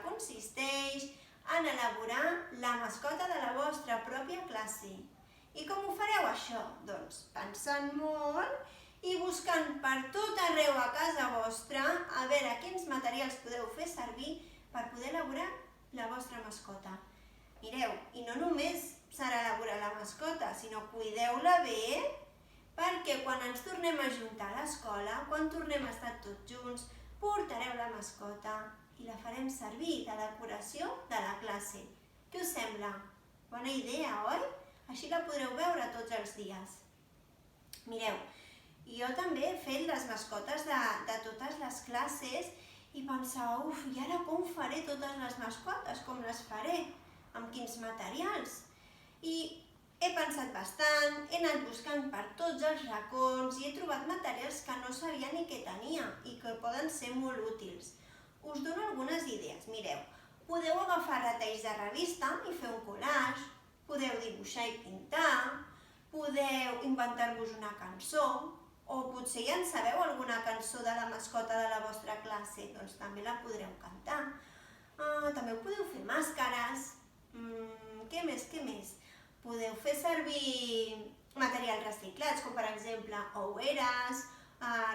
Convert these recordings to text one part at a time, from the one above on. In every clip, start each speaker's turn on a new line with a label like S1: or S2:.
S1: consisteix en elaborar la mascota de la vostra pròpia classe. I com ho fareu això? Doncs pensant molt i buscant per tot arreu a casa vostra a veure quins materials podeu fer servir per poder elaborar la vostra mascota. Mireu, i no només serà elaborar la mascota, sinó cuideu-la bé perquè quan ens tornem a juntar a l'escola, quan tornem a estar tots junts, portareu la mascota i la farem servir de decoració de la classe. Què us sembla? Bona idea, oi? Així la podreu veure tots els dies. Mireu, jo també he fet les mascotes de totes les classes i pensava, i ara com faré totes les mascotes? Com les faré? Amb quins materials? I he pensat bastant, he anat buscant per tots els racons i he trobat materials que no sabia ni que tenia i que poden ser molt útils. Us dono algunes idees. Mireu, podeu agafar retalls de revista i fer un collage, podeu dibuixar i pintar, podeu inventar-vos una cançó, o potser ja en sabeu alguna cançó de la mascota de la vostra classe, doncs també la podreu cantar. També podeu fer màscares. Què més? Podeu fer servir materials reciclats, com per exemple oueres,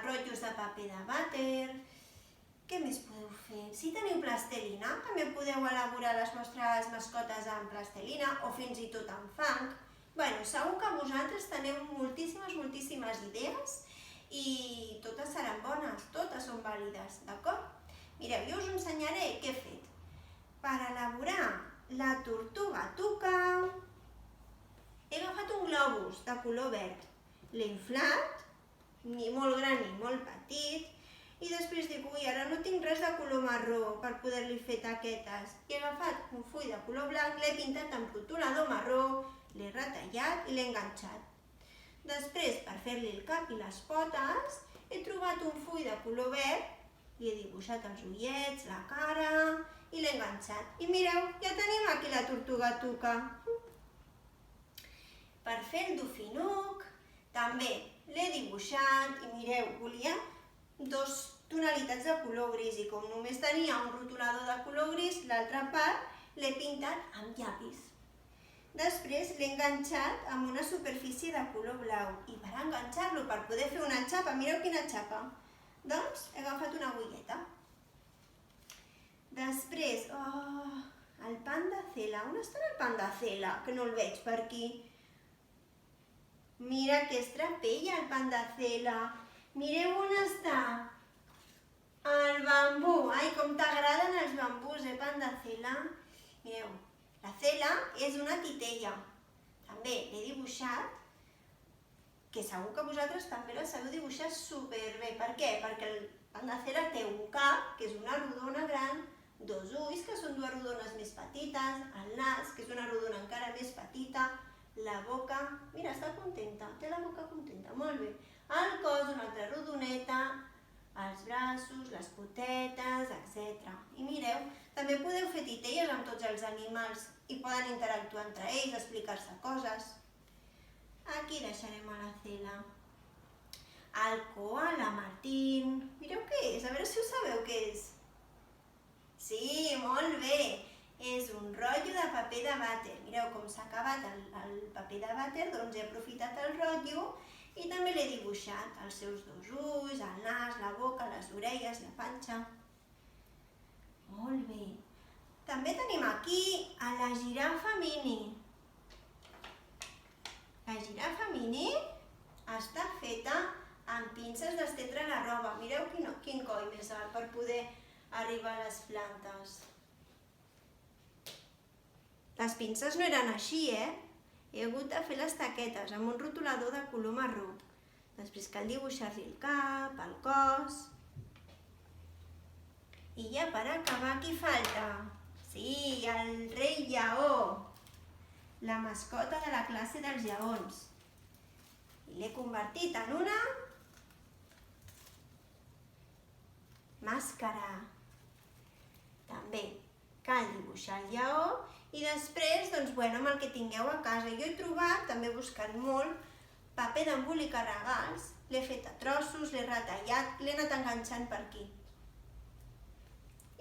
S1: rotllos de paper de vàter. Què més podeu fer? Si teniu plastelina, també podeu elaborar les vostres mascotes amb plastelina o fins i tot amb fang. Segur que vosaltres teniu moltíssimes idees i totes seran bones, totes són vàlides, d'acord? Mireu, jo us ensenyaré què he fet. Per elaborar la tortuga tuca, he agafat un globus de color verd, l'he inflat, ni molt gran ni molt petit, i després dic, ara no tinc res de color marró per poder-li fer taquetes. He agafat un full de color blanc, l'he pintat amb rotulador marró, l'he retallat i l'he enganxat. Després, per fer-li el cap i les potes, he trobat un full de color verd, li he dibuixat els ullets, la cara i l'he enganxat. I mireu, ja tenim aquí la tortuga tuca. Per fer el dofinuc, també l'he dibuixat i mireu, volia 2 tonalitats de color gris i com només tenia un rotulador de color gris, l'altra part l'he pintat amb llapis. Després l'he enganxat amb una superfície de color blau i per enganxar-lo, per poder fer una xapa, mireu quina xapa, doncs he agafat una agulleta. Després, el panda Cela, on està el panda Cela? Que no el veig per aquí. Mira que estrapella el panda Cela. Mireu on està. El bambú. Ai, com t'agraden els bambús, panda Cela? Mireu, la Cela és una titella. També l'he dibuixat, que segur que vosaltres també la sabeu dibuixar superbé. Per què? Perquè el panda Cela té un cap, que és una rodona gran, 2 ulls, que són 2 rodones més petites, el nas, que és una rodona encara més petita, la boca, mira, està contenta, té la boca contenta, molt bé. El cos, una altra rodoneta, els braços, les potetes, etc. I mireu, també podeu fer titelles amb tots els animals i poden interactuar entre ells, explicar-se coses. Aquí deixarem a la Cela. El koala Martín, mireu què és, a veure si ho sabeu què és. Sí, molt bé. És un rotllo de paper de vàter. Mireu com s'ha acabat el paper de vàter, doncs he aprofitat el rotllo i també l'he dibuixat, els seus 2 ulls, el nas, la boca, les orelles, la panxa. Molt bé. També tenim aquí a la girafa mini. La girafa mini està feta amb pinces d'estendre la roba. Mireu quin coll més alt per poder arribar a les plantes. Les pinces no eren així, He hagut de fer les taquetes amb un rotulador de color marró. Després cal dibuixar-li el cap, el cos. I ja per acabar, qui falta? Sí, el rei lleó, la mascota de la classe dels lleons. I l'he convertit en una màscara. També cal dibuixar el lleó i després, amb el que tingueu a casa. Jo he trobat, també buscant molt, paper d'embolicar regals. L'he fet a trossos, l'he retallat, l'he anat enganxant per aquí.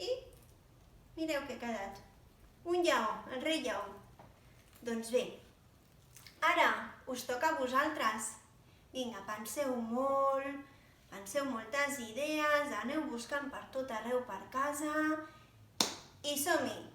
S1: I Mireu què ha quedat. Un lleó, el rei lleó. Doncs bé, ara us toca a vosaltres. Vinga, penseu moltes idees, aneu buscant per tot arreu per casa i som-hi!